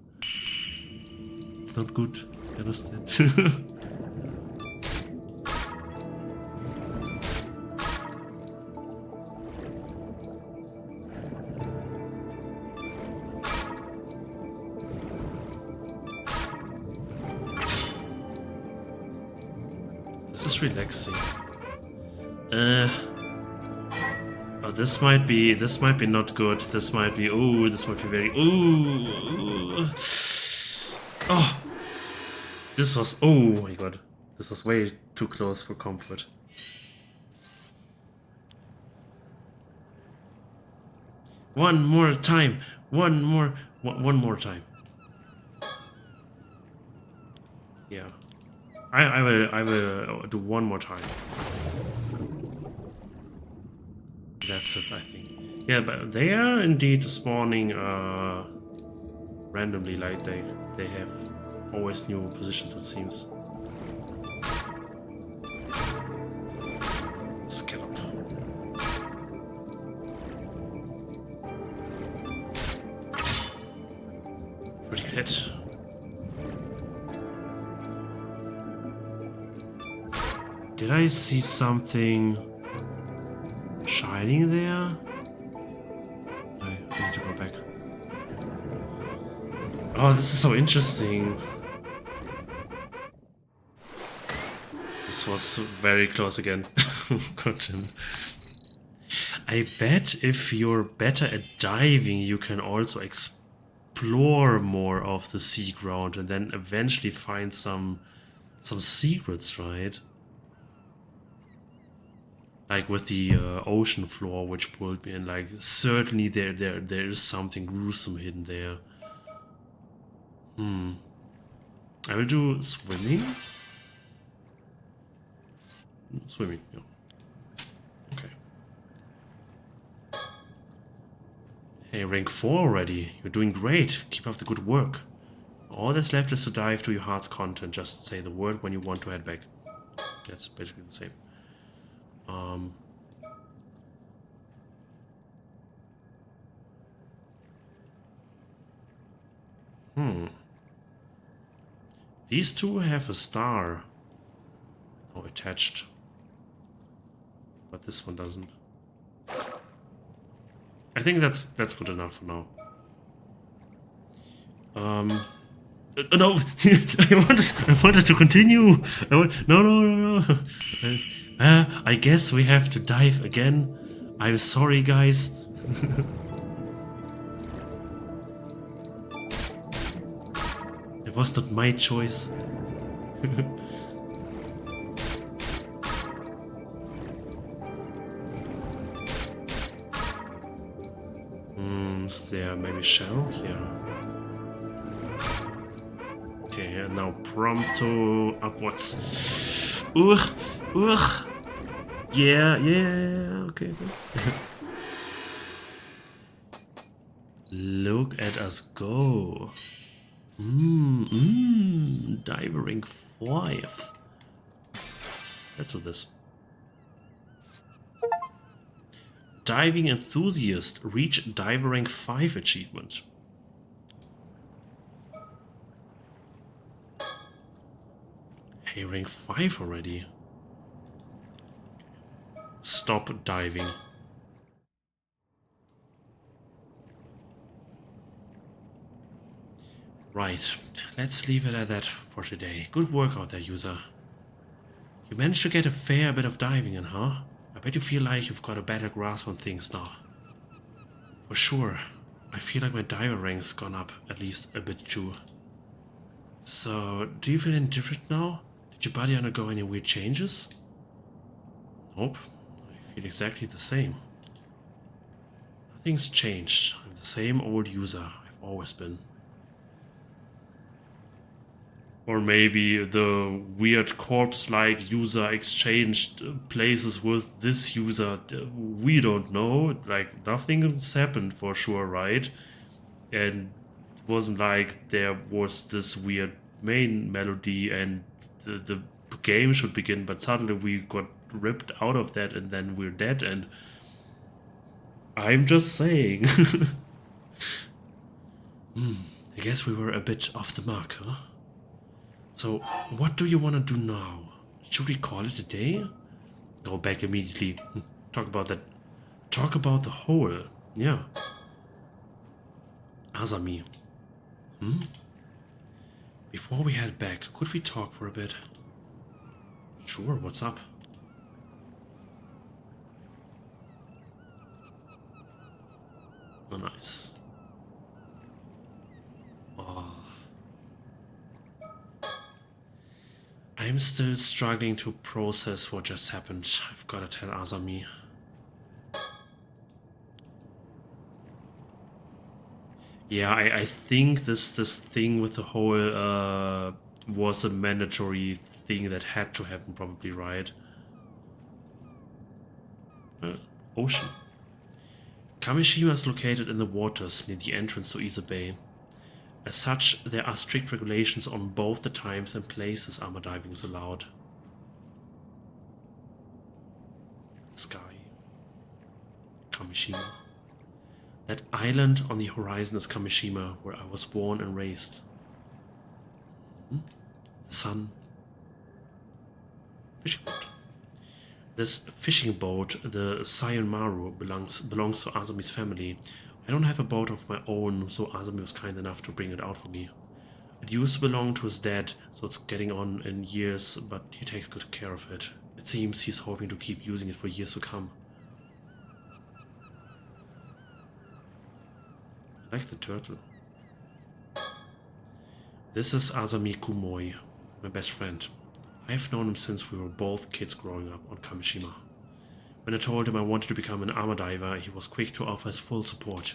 It's not good. I understand. This is relaxing. Oh, this might be not good. This might be this might be very Oh, this was oh my god. This was way too close for comfort. One more time. One more time. Yeah. I will do one more time. That's it, I think. Yeah, but they are indeed spawning randomly, like they have always new positions, it seems. Scallop. Pretty hit. Did I see something shining there? I need to go back. Oh, this is so interesting. This was very close again. God damn. I bet if you're better at diving, you can also explore more of the sea ground and then eventually find some secrets, right? Like with the ocean floor, which pulled me in. Like certainly there is something gruesome hidden there. I will do swimming. Swimming, yeah. Okay. Hey, rank 4 already. You're doing great. Keep up the good work. All that's left is to dive to your heart's content. Just say the word when you want to head back. That's basically the same. These two have a star. Oh, attached. But this one doesn't. I think that's good enough for now. No, I wanted to continue. No. I guess we have to dive again. I'm sorry, guys. It was not my choice. Is there maybe shallow here? Okay, and now prompto upwards. Ugh. Yeah, okay. Look at us go. Diver rank 5. Let's do this. Diving enthusiast, reach diver rank 5 achievement. Hey, rank 5 already. Stop diving. Right, let's leave it at that for today. Good work out there, user. You managed to get a fair bit of diving in, huh? I bet you feel like you've got a better grasp on things now. For sure. I feel like my diver rank's gone up at least a bit too. So, do you feel any different now? Did your body undergo any weird changes? Nope. I feel exactly the same. Nothing's changed. I'm the same old user I've always been. Or maybe the weird corpse-like user exchanged places with this user. We don't know. Like, nothing's happened for sure, right? And it wasn't like there was this weird main melody and the game should begin, but suddenly we got ripped out of that and then we're dead, and I'm just saying. I guess we were a bit off the mark, huh? So, what do you want to do now? Should we call it a day? Go back immediately. Talk about that. Talk about the hole. Yeah. Azami. Before we head back, could we talk for a bit? Sure, what's up? Oh, nice. Oh. I'm still struggling to process what just happened. I've got to tell Azami. Yeah, I think this thing with the whole was a mandatory thing that had to happen, probably, right? Ocean. Kamishima is located in the waters near the entrance to Ise Bay. As such, there are strict regulations on both the times and places armor diving is allowed. Sky. Kamishima. That island on the horizon is Kamishima, where I was born and raised. The sun. Fishing boat. This fishing boat, the Sayonmaru, belongs to Azami's family. I don't have a boat of my own, so Azami was kind enough to bring it out for me. It used to belong to his dad, so it's getting on in years, but he takes good care of it. It seems he's hoping to keep using it for years to come. I like the turtle. This is Azami Kumoi, my best friend. I've known him since we were both kids growing up on Kamishima. When I told him I wanted to become an armor diver, he was quick to offer his full support.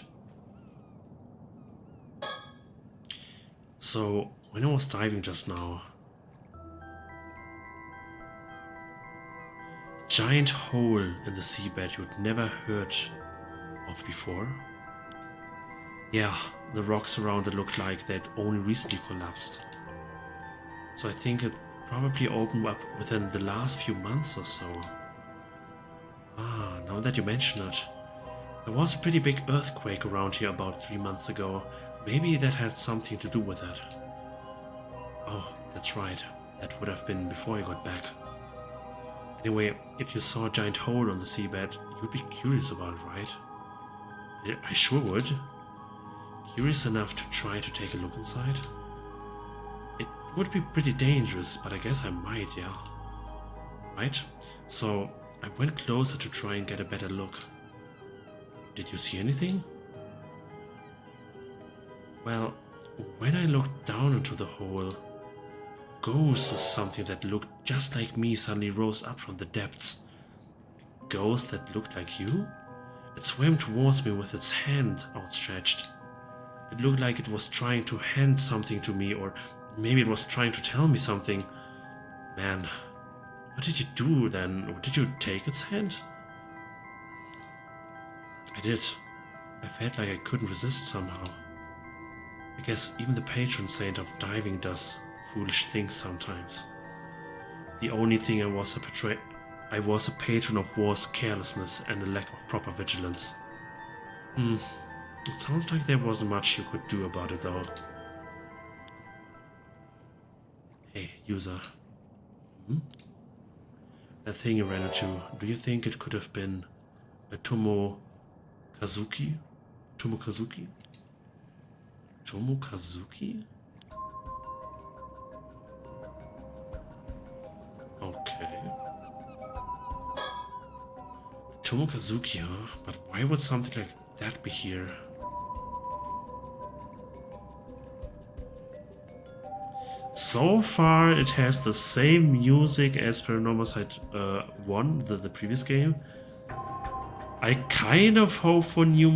So, when I was diving just now, a giant hole in the seabed you'd never heard of before. Yeah, the rocks around it looked like they'd only recently collapsed. So I think it probably opened up within the last few months or so. Ah, now that you mention it, there was a pretty big earthquake around here about 3 months ago. Maybe that had something to do with it. Oh, that's right. That would have been before I got back. Anyway, if you saw a giant hole on the seabed, you'd be curious about it, right? Yeah, I sure would. Curious enough to try to take a look inside? It would be pretty dangerous, but I guess I might, yeah. Right? So, I went closer to try and get a better look. Did you see anything? Well, when I looked down into the hole, a ghost or something that looked just like me suddenly rose up from the depths. A ghost that looked like you? It swam towards me with its hand outstretched. It looked like it was trying to hand something to me, or maybe it was trying to tell me something. Man, what did you do then? Or did you take its hand? I did. I felt like I couldn't resist somehow. I guess even the patron saint of diving does foolish things sometimes. The only thing I was a patron of was carelessness and a lack of proper vigilance. It sounds like there wasn't much you could do about it though. Hey, user. That thing you ran into, do you think it could have been a Tomokazuki? Tomokazuki? Tomokazuki? Okay. Tomokazuki, huh? But why would something like that be here? So far, it has the same music as PARANORMASIGHT 1, the previous game. I kind of hope for new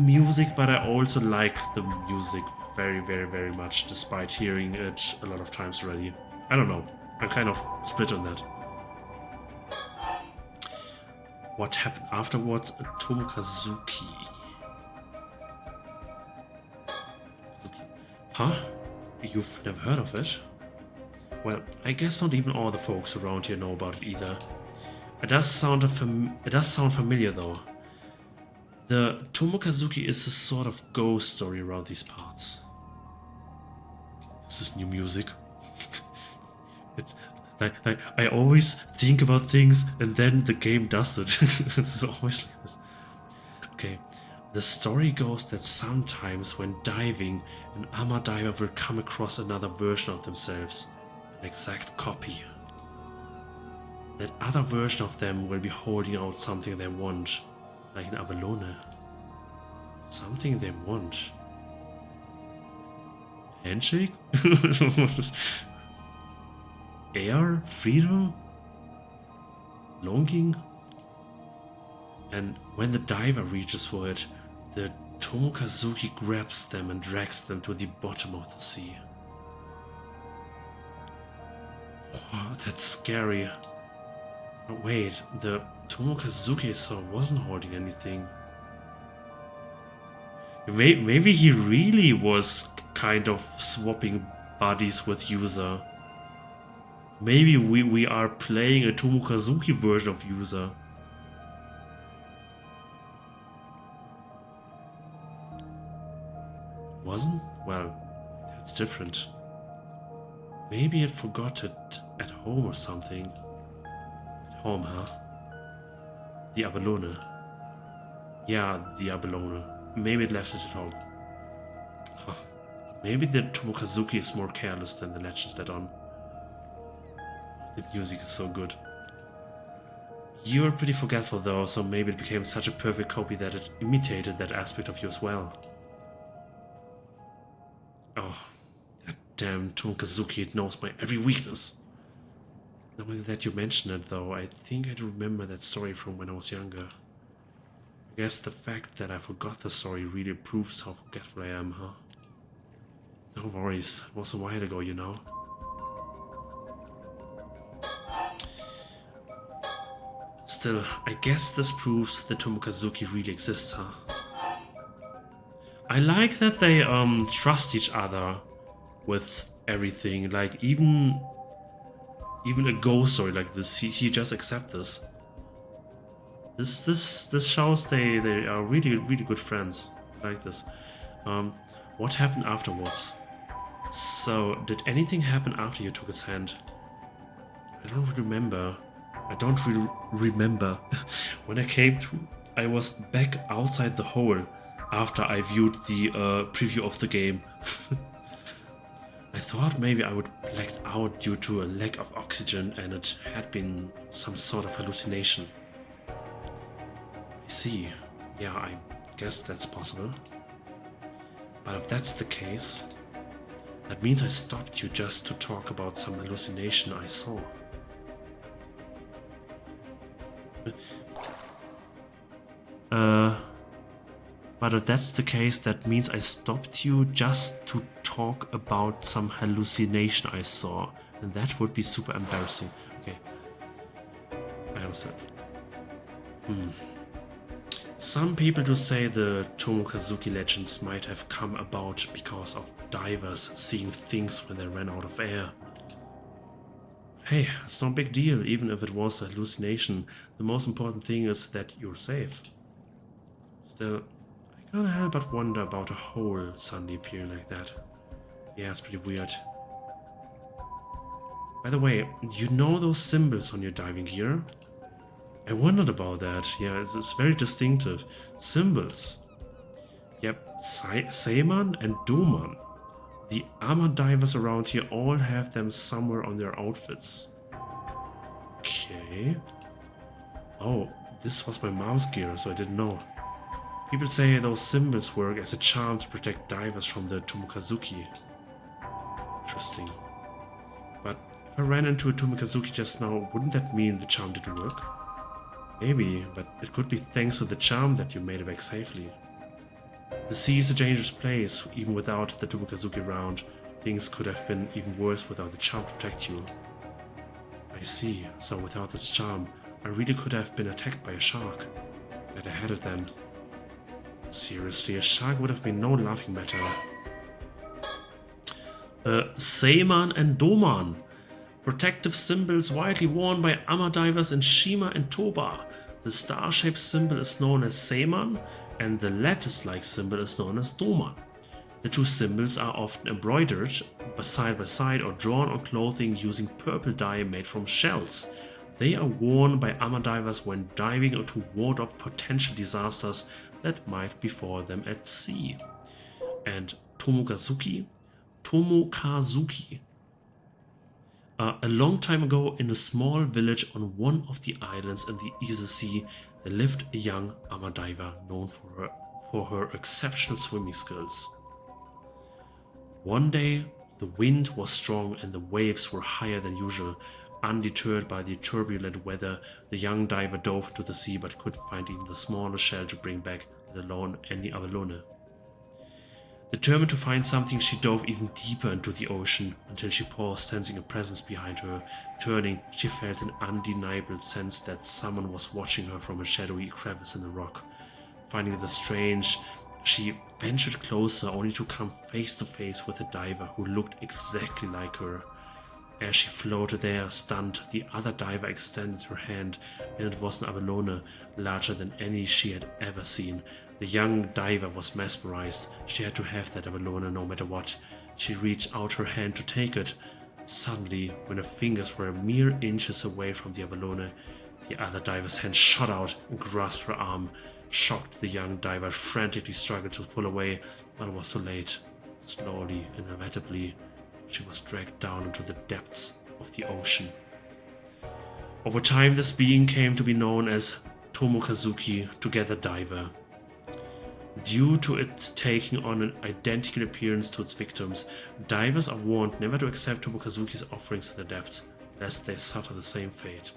music, but I also like the music very, very, very much, despite hearing it a lot of times already. I don't know. I'm kind of split on that. What happened afterwards? Tomokazuki. Huh? You've never heard of it? Well, I guess not even all the folks around here know about it either. It does sound familiar though. The Tomokazuki is a sort of ghost story around these parts. This is new music. It's like I always think about things and then the game does it. It's always like this. Okay. The story goes that sometimes when diving, an armor diver will come across another version of themselves, an exact copy. That other version of them will be holding out something they want, like an abalone. Something they want. Handshake? Air? Freedom? Longing? And when the diver reaches for it, the Tomokazuki grabs them and drags them to the bottom of the sea. Wow, that's scary. But wait, the Tomokazuki so wasn't holding anything. Maybe he really was kind of swapping bodies with Yuza. Maybe we are playing a Tomokazuki version of Yuza. Wasn't? Well, that's different. Maybe it forgot it at home or something. At home, huh? The abalone. Yeah, the abalone. Maybe it left it at home. Huh. Maybe the Tomokazuki is more careless than the legends let on. The music is so good. You're pretty forgetful though, so maybe it became such a perfect copy that it imitated that aspect of you as well. Oh, that damn Tomokazuki, it knows my every weakness. Now that you mention it though, I think I do remember that story from when I was younger. I guess the fact that I forgot the story really proves how forgetful I am, huh? No worries, it was a while ago, you know. Still, I guess this proves that Tomokazuki really exists, huh? I like that they trust each other with everything, like even a ghost story like this, he just accepts this. This shows they are really good friends. I like this. What happened afterwards? So, did anything happen after you took its hand? I don't remember. I don't really remember. When I came to, I was back outside the hole after I viewed the preview of the game. I thought maybe I would black out due to a lack of oxygen and it had been some sort of hallucination. I see. Yeah, I guess that's possible. But if that's the case, that means I stopped you just to talk about some hallucination I saw. But if that's the case, that means I stopped you just to talk about some hallucination I saw. And that would be super embarrassing. Okay. I understand. Some people do say the Tomokazuki legends might have come about because of divers seeing things when they ran out of air. Hey, it's no big deal, even if it was a hallucination. The most important thing is that you're safe. Still, I can't help but wonder about a hole suddenly appearing like that. Yeah, it's pretty weird. By the way, you know those symbols on your diving gear? I wondered about that. Yeah, it's very distinctive. Symbols. Yep, Seiman and Doman. The armor divers around here all have them somewhere on their outfits. Okay. Oh, this was my mom's gear, so I didn't know. People say those symbols work as a charm to protect divers from the Tomokazuki. Interesting. But if I ran into a Tomokazuki just now, wouldn't that mean the charm didn't work? Maybe, but it could be thanks to the charm that you made it back safely. The sea is a dangerous place, even without the Tomokazuki around. Things could have been even worse without the charm to protect you. I see, so without this charm, I really could have been attacked by a shark. Glad I had it then. Seriously, a shark would have been no laughing matter. Seiman and Doman. Protective symbols widely worn by armor divers in Shima and Toba. The star-shaped symbol is known as Seiman, and the lattice-like symbol is known as Doman. The two symbols are often embroidered side by side or drawn on clothing using purple dye made from shells. They are worn by armor divers when diving or to ward off potential disasters that might befall them at sea. And Tomokazuki? A long time ago, in a small village on one of the islands in the East Sea, there lived a young armor diver known for her exceptional swimming skills. One day, the wind was strong and the waves were higher than usual. Undeterred by the turbulent weather, the young diver dove into the sea but couldn't find even the smallest shell to bring back, let alone any abalone. Determined to find something, she dove even deeper into the ocean until she paused, sensing a presence behind her. Turning, she felt an undeniable sense that someone was watching her from a shadowy crevice in the rock. Finding this strange, she ventured closer only to come face to face with a diver who looked exactly like her. As she floated there, stunned, the other diver extended her hand, and it was an abalone, larger than any she had ever seen. The young diver was mesmerized. She had to have that abalone no matter what. She reached out her hand to take it. Suddenly, when her fingers were mere inches away from the abalone, the other diver's hand shot out and grasped her arm. Shocked, the young diver frantically struggled to pull away, but it was too late. Slowly, inevitably, she was dragged down into the depths of the ocean. Over time, this being came to be known as Tomokazuki, Together Diver. Due to it taking on an identical appearance to its victims, divers are warned never to accept Tomokazuki's offerings in the depths, lest they suffer the same fate.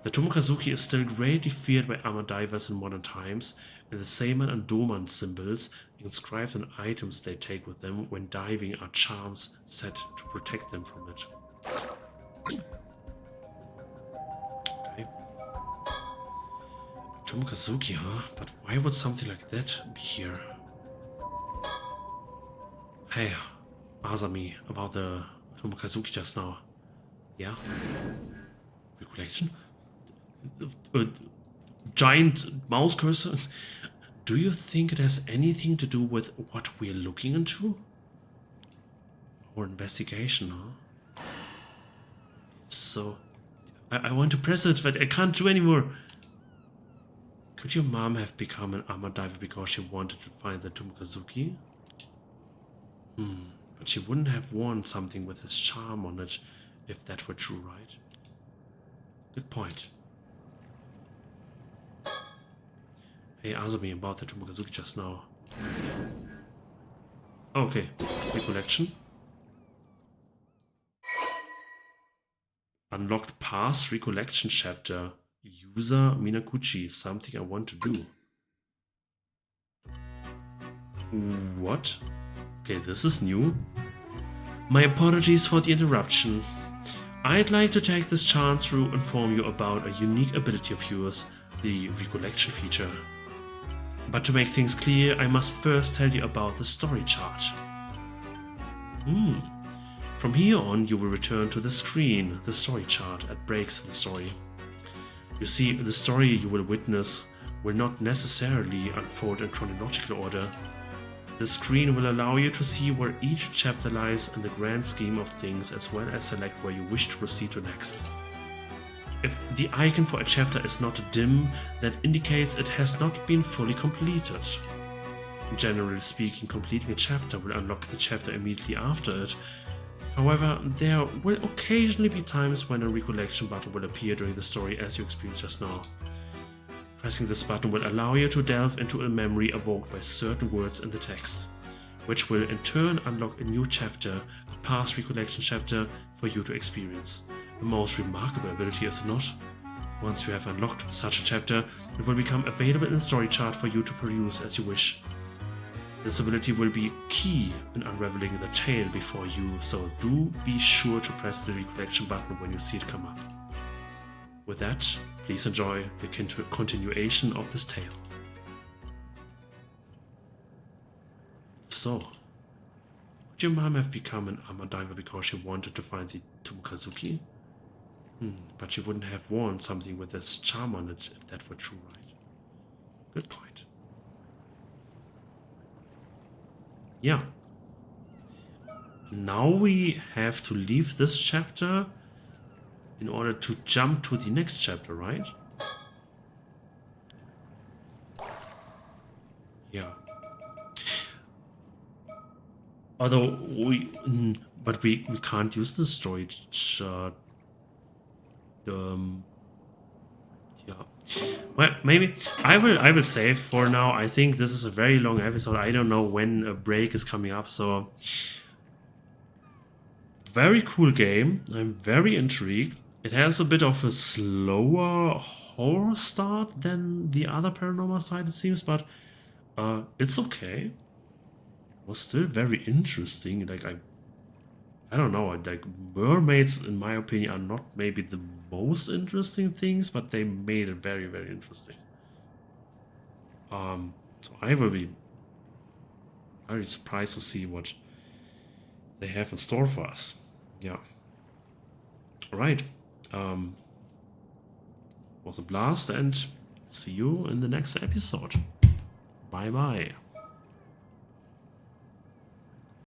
The Tomokazuki is still greatly feared by armored divers in modern times, and the Seiman and Doman symbols inscribed on items they take with them when diving are charms set to protect them from it. Okay. Tomokazuki, huh? But why would something like that be here? Hey, Asami, about the Tomokazuki just now. Yeah? Recollection? Giant mouse cursor? Do you think it has anything to do with what we're looking into? Or investigation, huh? If so, I want to press it, but I can't do anymore. Could your mom have become an armor diver because she wanted to find the Tomokazuki? But she wouldn't have worn something with his charm on it if that were true, right? Good point. Hey, answer me about the Tomokazuki just now. Okay, recollection. Unlocked past recollection chapter. User Minakuchi, something I want to do. What? Okay, this is new. My apologies for the interruption. I'd like to take this chance to inform you about a unique ability of yours, the recollection feature. But to make things clear, I must first tell you about the story chart. From here on, you will return to the screen, the story chart, at breaks in the story. You see, the story you will witness will not necessarily unfold in chronological order. The screen will allow you to see where each chapter lies in the grand scheme of things, as well as select where you wish to proceed to next. If the icon for a chapter is not dim, that indicates it has not been fully completed. Generally speaking, completing a chapter will unlock the chapter immediately after it. However, there will occasionally be times when a recollection button will appear during the story, as you experienced just now. Pressing this button will allow you to delve into a memory evoked by certain words in the text, which will in turn unlock a new chapter, a past recollection chapter, for you to experience. The most remarkable ability is not. Once you have unlocked such a chapter, it will become available in the story chart for you to peruse as you wish. This ability will be key in unraveling the tale before you, so do be sure to press the recollection button when you see it come up. With that, please enjoy the continuation of this tale. So, would your mom have become an armor diver because she wanted to find the Tomokazuki? But she wouldn't have worn something with this charm on it if that were true, right? Good point. Yeah. Now we have to leave this chapter in order to jump to the next chapter, right? Yeah. Although we can't use the story chart. Yeah. Well, maybe I will save for now. I think this is a very long episode. I don't know when a break is coming up, so very cool game. I'm very intrigued. It has a bit of a slower horror start than the other Paranormasight, it seems, but it's okay. It was still very interesting. Like I don't know, like mermaids, in my opinion, are not maybe the most interesting things, but they made it very, very interesting. So I will be very surprised to see what they have in store for us. Yeah. Alright. Was a blast, and see you in the next episode. Bye bye.